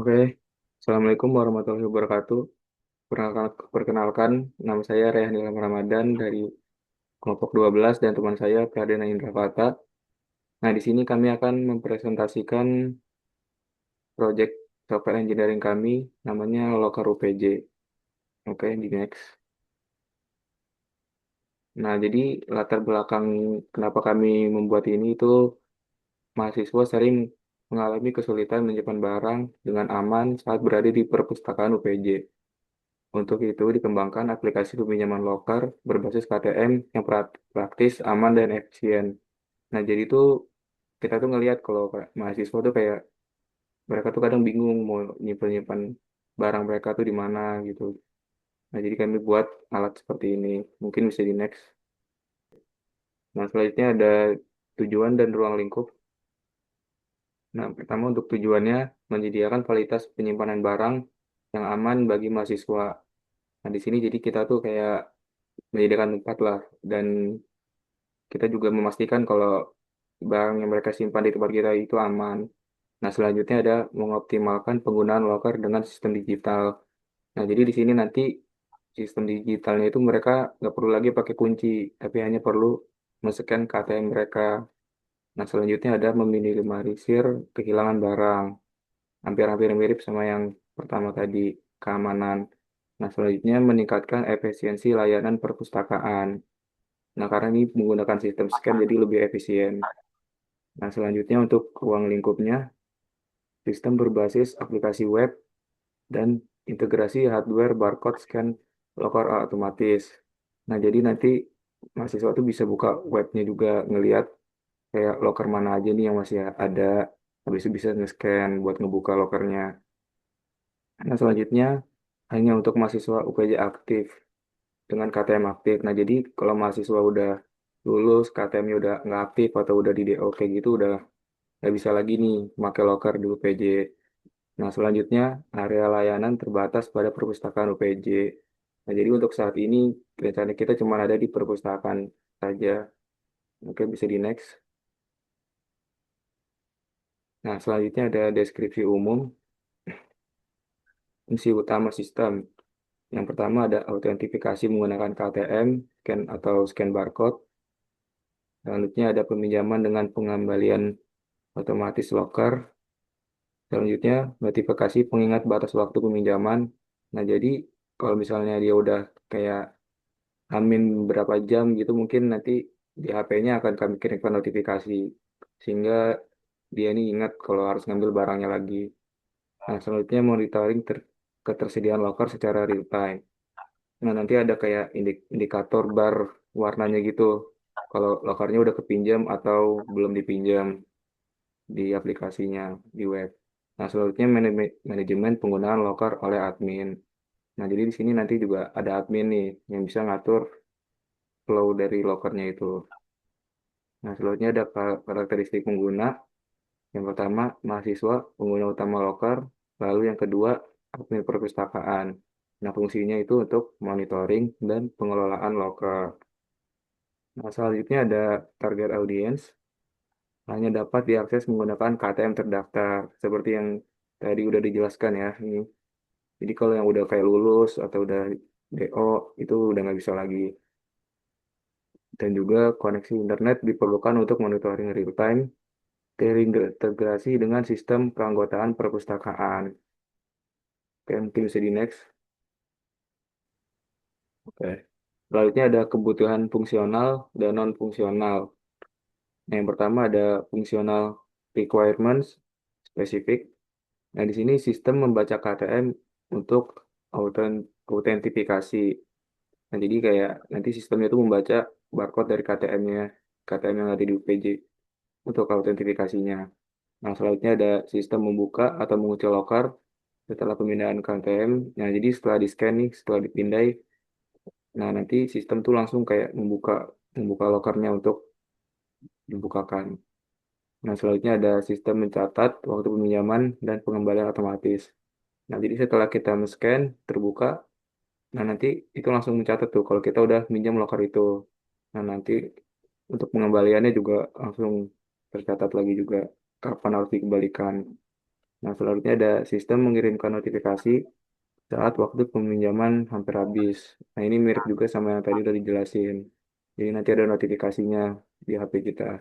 Oke, Assalamualaikum warahmatullahi wabarakatuh. Perkenalkan, nama saya Rehan Ilham Ramadan dari kelompok 12 dan teman saya Pradana Indra Fata. Nah, di sini kami akan mempresentasikan proyek software engineering kami, namanya Loker UPJ. Oke, di next. Nah, jadi latar belakang kenapa kami membuat ini itu mahasiswa sering mengalami kesulitan menyimpan barang dengan aman saat berada di perpustakaan UPJ. Untuk itu dikembangkan aplikasi peminjaman loker berbasis KTM yang praktis, aman, dan efisien. Nah, jadi itu kita tuh ngelihat kalau kayak mahasiswa tuh kayak mereka tuh kadang bingung mau nyimpen-nyimpan barang mereka tuh di mana gitu. Nah, jadi kami buat alat seperti ini. Mungkin bisa di next. Nah, selanjutnya ada tujuan dan ruang lingkup. Nah, pertama untuk tujuannya menyediakan kualitas penyimpanan barang yang aman bagi mahasiswa. Nah, di sini jadi kita tuh kayak menyediakan tempat lah dan kita juga memastikan kalau barang yang mereka simpan di tempat kita itu aman. Nah, selanjutnya ada mengoptimalkan penggunaan loker dengan sistem digital. Nah, jadi di sini nanti sistem digitalnya itu mereka nggak perlu lagi pakai kunci, tapi hanya perlu men-scan KTM mereka. Nah, selanjutnya ada meminimalisir kehilangan barang. Hampir-hampir mirip sama yang pertama tadi, keamanan. Nah, selanjutnya meningkatkan efisiensi layanan perpustakaan. Nah, karena ini menggunakan sistem scan jadi lebih efisien. Nah, selanjutnya untuk ruang lingkupnya, sistem berbasis aplikasi web dan integrasi hardware barcode scan loker otomatis. Nah, jadi nanti mahasiswa tuh bisa buka webnya juga ngelihat kayak loker mana aja nih yang masih ada. Habis itu bisa nge-scan buat ngebuka lokernya. Nah, selanjutnya hanya untuk mahasiswa UPJ aktif dengan KTM aktif. Nah, jadi kalau mahasiswa udah lulus, KTM-nya udah nggak aktif atau udah di DO kayak gitu, udah nggak bisa lagi nih pakai loker di UPJ. Nah, selanjutnya area layanan terbatas pada perpustakaan UPJ. Nah, jadi untuk saat ini rencana kita cuma ada di perpustakaan saja. Oke, bisa di next. Nah, selanjutnya ada deskripsi umum, fungsi utama sistem. Yang pertama ada autentifikasi menggunakan KTM, scan atau scan barcode. Selanjutnya ada peminjaman dengan pengembalian otomatis loker. Selanjutnya, notifikasi pengingat batas waktu peminjaman. Nah, jadi kalau misalnya dia udah kayak amin berapa jam gitu, mungkin nanti di HP-nya akan kami kirimkan notifikasi. Sehingga dia ini ingat kalau harus ngambil barangnya lagi. Nah, selanjutnya monitoring ketersediaan loker secara real time. Nah, nanti ada kayak indikator bar warnanya gitu. Kalau lokernya udah kepinjam atau belum dipinjam di aplikasinya, di web. Nah, selanjutnya manajemen penggunaan loker oleh admin. Nah, jadi di sini nanti juga ada admin nih yang bisa ngatur flow dari lokernya itu. Nah, selanjutnya ada karakteristik pengguna. Yang pertama, mahasiswa, pengguna utama loker. Lalu yang kedua, admin perpustakaan. Nah, fungsinya itu untuk monitoring dan pengelolaan loker. Nah, selanjutnya ada target audience. Hanya dapat diakses menggunakan KTM terdaftar. Seperti yang tadi udah dijelaskan ya. Ini. Jadi kalau yang udah kayak lulus atau udah DO, itu udah nggak bisa lagi. Dan juga koneksi internet diperlukan untuk monitoring real time terintegrasi dengan sistem keanggotaan perpustakaan. Oke, mungkin bisa di next. Oke. Selanjutnya ada kebutuhan fungsional dan non-fungsional. Nah, yang pertama ada fungsional requirements spesifik. Nah, di sini sistem membaca KTM untuk autentifikasi. Nah, jadi kayak nanti sistemnya itu membaca barcode dari KTM-nya, KTM yang ada di UPJ untuk autentifikasinya. Nah, selanjutnya ada sistem membuka atau mengunci loker setelah pemindahan KTM. Nah, jadi setelah di-scan nih, setelah dipindai, nah nanti sistem tuh langsung kayak membuka membuka lokernya untuk dibukakan. Nah, selanjutnya ada sistem mencatat waktu peminjaman dan pengembalian otomatis. Nah, jadi setelah kita men-scan, terbuka, nah nanti itu langsung mencatat tuh kalau kita udah minjam loker itu. Nah, nanti untuk pengembaliannya juga langsung tercatat lagi juga kapan harus dikembalikan. Nah, selanjutnya ada sistem mengirimkan notifikasi saat waktu peminjaman hampir habis. Nah, ini mirip juga sama yang tadi udah dijelasin. Jadi nanti ada notifikasinya di HP kita.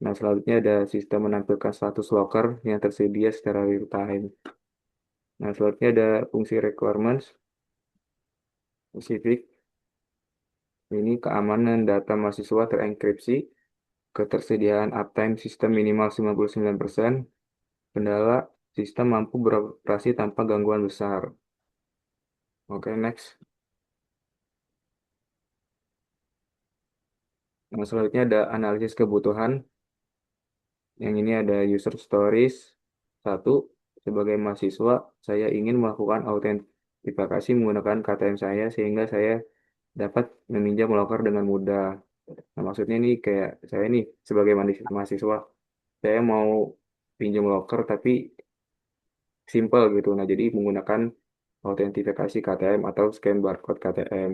Nah, selanjutnya ada sistem menampilkan status locker yang tersedia secara real time. Nah, selanjutnya ada fungsi requirements spesifik. Ini keamanan data mahasiswa terenkripsi, ketersediaan uptime sistem minimal 99%, kendala sistem mampu beroperasi tanpa gangguan besar. Oke, next. Nah, selanjutnya ada analisis kebutuhan. Yang ini ada user stories. Satu, sebagai mahasiswa, saya ingin melakukan autentikasi menggunakan KTM saya sehingga saya dapat meminjam loker dengan mudah. Nah, maksudnya ini kayak saya nih sebagai mahasiswa, saya mau pinjam loker tapi simple gitu. Nah, jadi menggunakan autentifikasi KTM atau scan barcode KTM.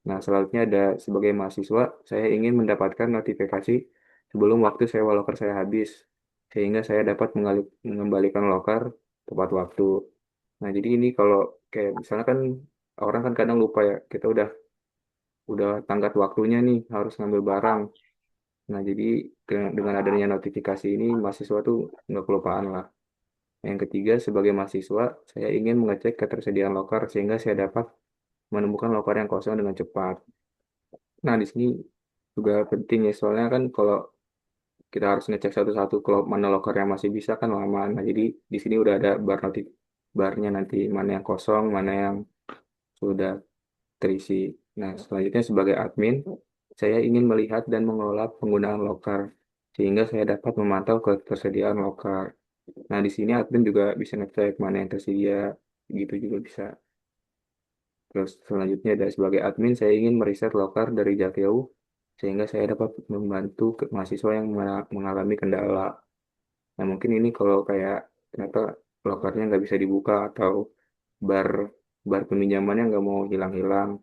Nah, selanjutnya ada sebagai mahasiswa, saya ingin mendapatkan notifikasi sebelum waktu sewa loker saya habis, sehingga saya dapat mengembalikan loker tepat waktu. Nah, jadi ini kalau kayak misalnya kan orang kan kadang lupa ya, kita udah tanggat waktunya nih harus ngambil barang. Nah, jadi dengan adanya notifikasi ini mahasiswa tuh nggak kelupaan lah. Yang ketiga, sebagai mahasiswa, saya ingin mengecek ketersediaan loker sehingga saya dapat menemukan loker yang kosong dengan cepat. Nah, di sini juga penting ya, soalnya kan kalau kita harus ngecek satu-satu kalau mana loker yang masih bisa kan lama. Nah, jadi di sini udah ada barnya nanti mana yang kosong, mana yang sudah terisi. Nah, selanjutnya sebagai admin, saya ingin melihat dan mengelola penggunaan loker sehingga saya dapat memantau ketersediaan loker. Nah, di sini admin juga bisa ngecek mana yang tersedia, gitu juga bisa. Terus selanjutnya ada sebagai admin, saya ingin meriset loker dari jarak jauh sehingga saya dapat membantu mahasiswa yang mengalami kendala. Nah, mungkin ini kalau kayak ternyata lokernya nggak bisa dibuka atau bar bar peminjamannya nggak mau hilang-hilang.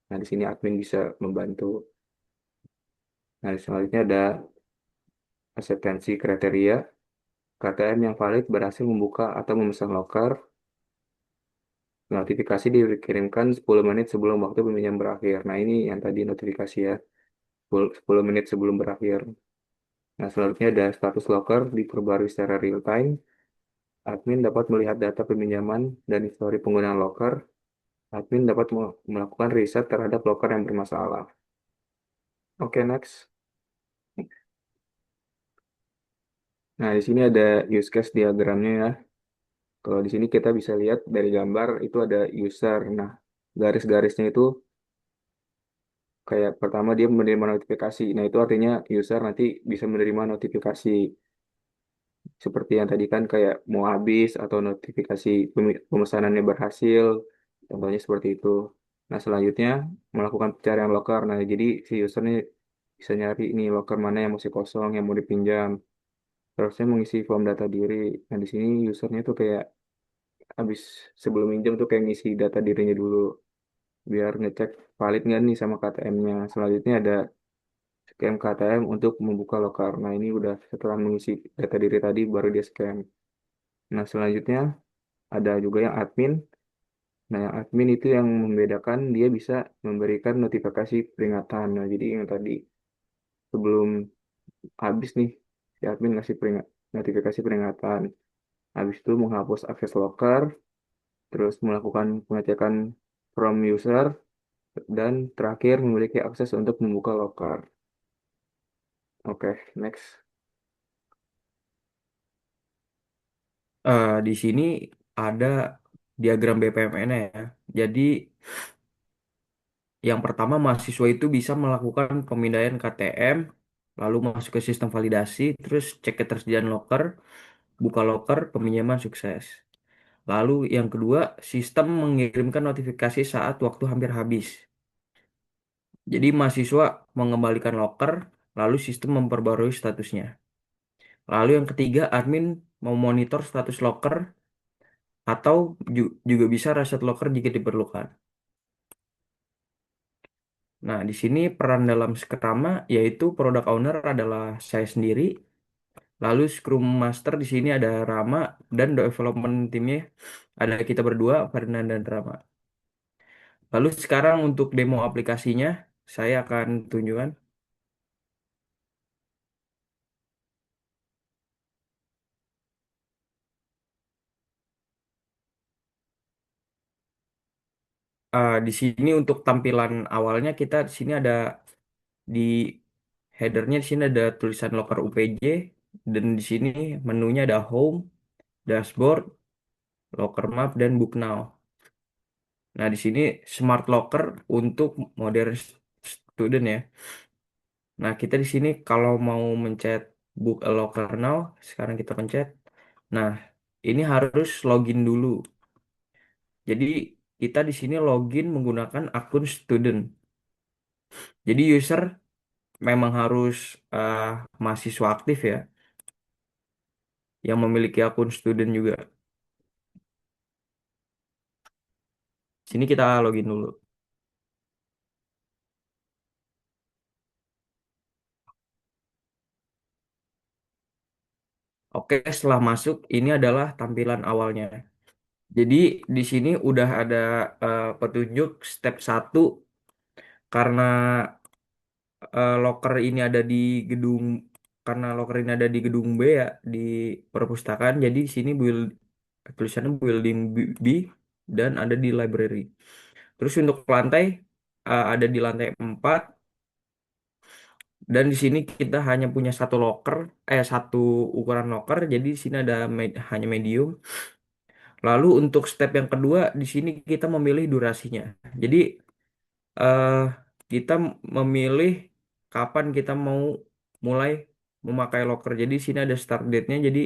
Nah, di sini admin bisa membantu. Nah, selanjutnya ada akseptansi kriteria. KTM yang valid berhasil membuka atau memesan loker. Notifikasi dikirimkan 10 menit sebelum waktu peminjam berakhir. Nah, ini yang tadi notifikasi ya, 10 menit sebelum berakhir. Nah, selanjutnya ada status locker diperbarui secara real time. Admin dapat melihat data peminjaman dan histori penggunaan locker. Admin dapat melakukan riset terhadap locker yang bermasalah. Oke, next. Nah, di sini ada use case diagramnya ya. Kalau di sini kita bisa lihat dari gambar itu ada user. Nah, garis-garisnya itu kayak pertama dia menerima notifikasi. Nah, itu artinya user nanti bisa menerima notifikasi seperti yang tadi kan kayak mau habis atau notifikasi pemesanannya berhasil. Contohnya seperti itu. Nah, selanjutnya melakukan pencarian loker. Nah, jadi si user ini bisa nyari ini loker mana yang masih kosong yang mau dipinjam. Terusnya mengisi form data diri. Nah, di sini usernya tuh kayak habis sebelum minjem tuh kayak ngisi data dirinya dulu biar ngecek valid nggak nih sama KTM-nya. Selanjutnya ada scan KTM untuk membuka loker. Nah, ini udah setelah mengisi data diri tadi baru dia scan. Nah, selanjutnya ada juga yang admin. Nah, yang admin itu yang membedakan dia bisa memberikan notifikasi peringatan. Nah, jadi yang tadi sebelum habis nih, si admin ngasih notifikasi peringatan. Habis itu menghapus akses locker, terus melakukan pengecekan from user, dan terakhir memiliki akses untuk membuka locker. Oke, next. Di sini ada diagram BPMN ya. Jadi yang pertama mahasiswa itu bisa melakukan pemindaian KTM, lalu masuk ke sistem validasi, terus cek ketersediaan loker, buka loker, peminjaman sukses. Lalu yang kedua, sistem mengirimkan notifikasi saat waktu hampir habis. Jadi mahasiswa mengembalikan loker, lalu sistem memperbarui statusnya. Lalu yang ketiga, admin memonitor status loker atau juga bisa reset loker jika diperlukan. Nah, di sini peran dalam Scrum yaitu product owner adalah saya sendiri, Lalu Scrum Master di sini ada Rama dan development timnya ada kita berdua, Ferdinand dan Rama. Lalu sekarang untuk demo aplikasinya saya akan tunjukkan. Di sini untuk tampilan awalnya kita di sini ada di headernya di sini ada tulisan Locker UPJ dan di sini menunya ada Home, Dashboard, Locker Map dan Book Now. Nah, di sini Smart Locker untuk modern student ya. Nah, kita di sini kalau mau mencet Book a Locker Now, sekarang kita pencet. Nah, ini harus login dulu. Jadi kita di sini login menggunakan akun student. Jadi user memang harus eh, mahasiswa aktif ya, yang memiliki akun student juga. Sini kita login dulu. Oke, setelah masuk, ini adalah tampilan awalnya. Jadi di sini udah ada petunjuk step 1 karena locker ini ada di gedung karena locker ini ada di gedung B ya di perpustakaan. Jadi di sini tulisannya building B dan ada di library. Terus untuk lantai ada di lantai 4 dan di sini kita hanya punya satu locker satu ukuran locker. Jadi di sini ada hanya medium. Lalu untuk step yang kedua di sini kita memilih durasinya. Jadi eh, kita memilih kapan kita mau mulai memakai locker. Jadi di sini ada start date-nya. Jadi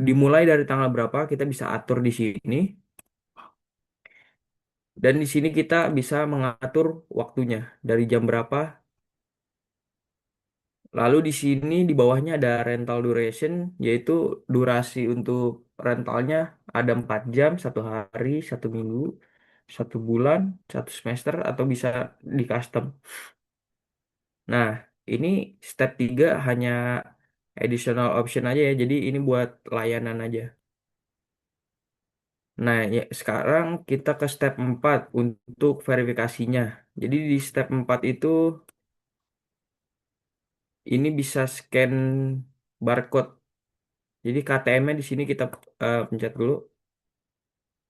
dimulai dari tanggal berapa kita bisa atur di sini. Dan di sini kita bisa mengatur waktunya dari jam berapa. Lalu di sini di bawahnya ada rental duration, yaitu durasi untuk rentalnya ada 4 jam, 1 hari, 1 minggu, 1 bulan, 1 semester, atau bisa di custom. Nah, ini step 3 hanya additional option aja ya, jadi ini buat layanan aja. Nah, ya, sekarang kita ke step 4 untuk verifikasinya. Jadi di step 4 itu ini bisa scan barcode. Jadi KTM-nya di sini kita pencet dulu.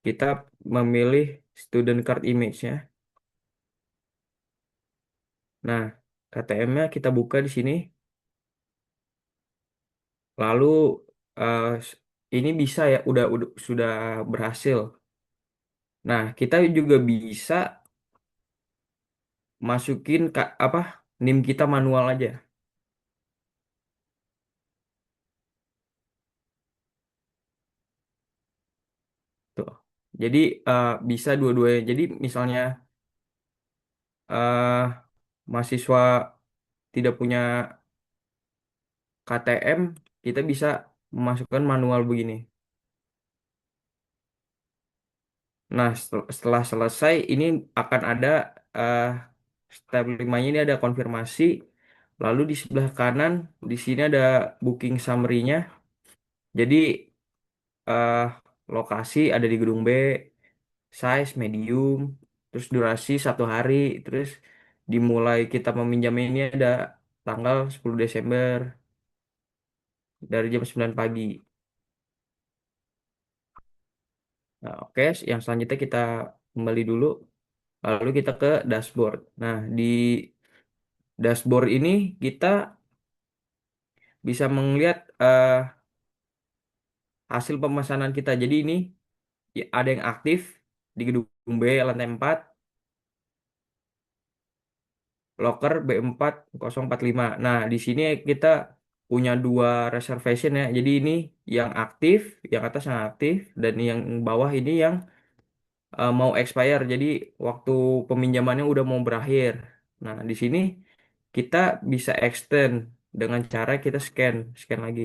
Kita memilih student card image-nya. Nah, KTM-nya kita buka di sini. Lalu ini bisa ya, udah sudah berhasil. Nah, kita juga bisa masukin apa NIM kita manual aja. Tuh. Jadi bisa dua-duanya. Jadi misalnya eh mahasiswa tidak punya KTM, kita bisa memasukkan manual begini. Nah, setelah selesai, ini akan ada eh, step 5 ini ada konfirmasi. Lalu di sebelah kanan, di sini ada booking summary-nya. Jadi eh, lokasi ada di gedung B, size medium, terus durasi 1 hari, terus dimulai kita meminjam ini ada tanggal 10 Desember dari jam 9 pagi. Nah, oke, yang selanjutnya kita kembali dulu, lalu kita ke dashboard. Nah, di dashboard ini kita bisa melihat hasil pemesanan kita. Jadi ini ya, ada yang aktif di gedung B lantai 4, locker B4045. Nah, di sini kita punya dua reservation ya. Jadi ini yang aktif, yang atas yang aktif, dan yang bawah ini yang mau expire. Jadi waktu peminjamannya udah mau berakhir. Nah, di sini kita bisa extend dengan cara kita scan lagi.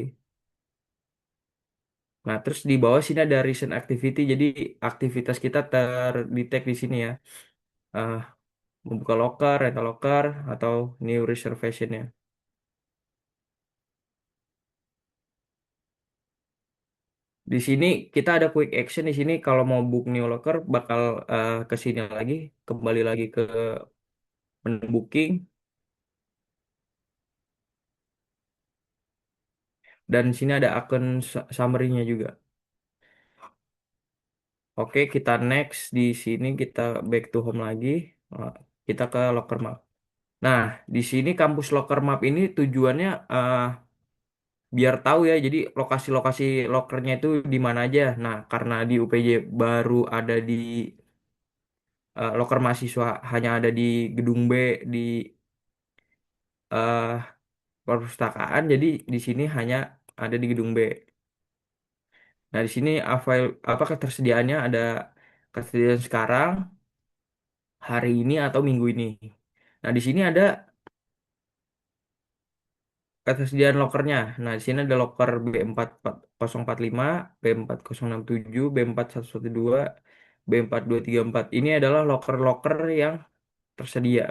Nah, terus di bawah sini ada recent activity. Jadi aktivitas kita terdetek di sini ya. Eh, Membuka locker, rental locker, atau new reservation ya. Di sini kita ada quick action di sini kalau mau book new locker bakal ke sini lagi, kembali lagi ke menu booking dan di sini ada akun summary-nya juga. Oke, kita next di sini kita back to home lagi. Eh, Kita ke locker map. Nah, di sini kampus locker map ini tujuannya biar tahu ya, jadi lokasi-lokasi lokernya itu di mana aja. Nah, karena di UPJ baru ada di loker mahasiswa hanya ada di gedung B di eh, perpustakaan, jadi di sini hanya ada di gedung B. Nah, di sini apa ketersediaannya ada ketersediaan sekarang, hari ini atau minggu ini. Nah, di sini ada ketersediaan lokernya. Nah, di sini ada loker B4045, B4067, B4112, B4234. Ini adalah loker-loker yang tersedia.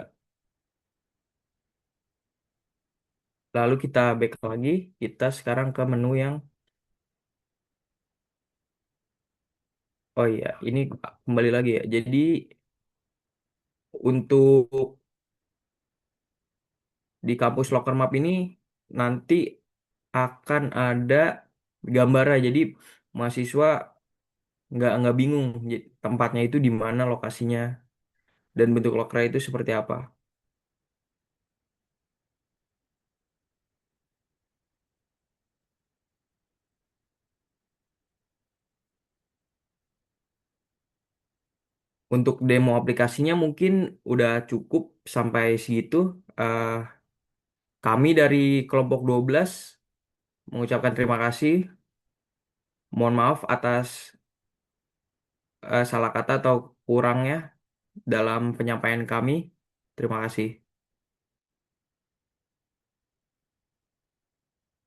Lalu kita back lagi, kita sekarang ke menu yang, oh iya, ini kembali lagi ya. Jadi untuk di kampus locker map ini nanti akan ada gambarnya. Jadi mahasiswa nggak bingung tempatnya itu di mana lokasinya dan bentuk lokernya itu seperti apa. Untuk demo aplikasinya mungkin udah cukup sampai segitu. Eh, Kami dari kelompok 12 mengucapkan terima kasih. Mohon maaf atas salah kata atau kurangnya dalam penyampaian kami. Terima kasih.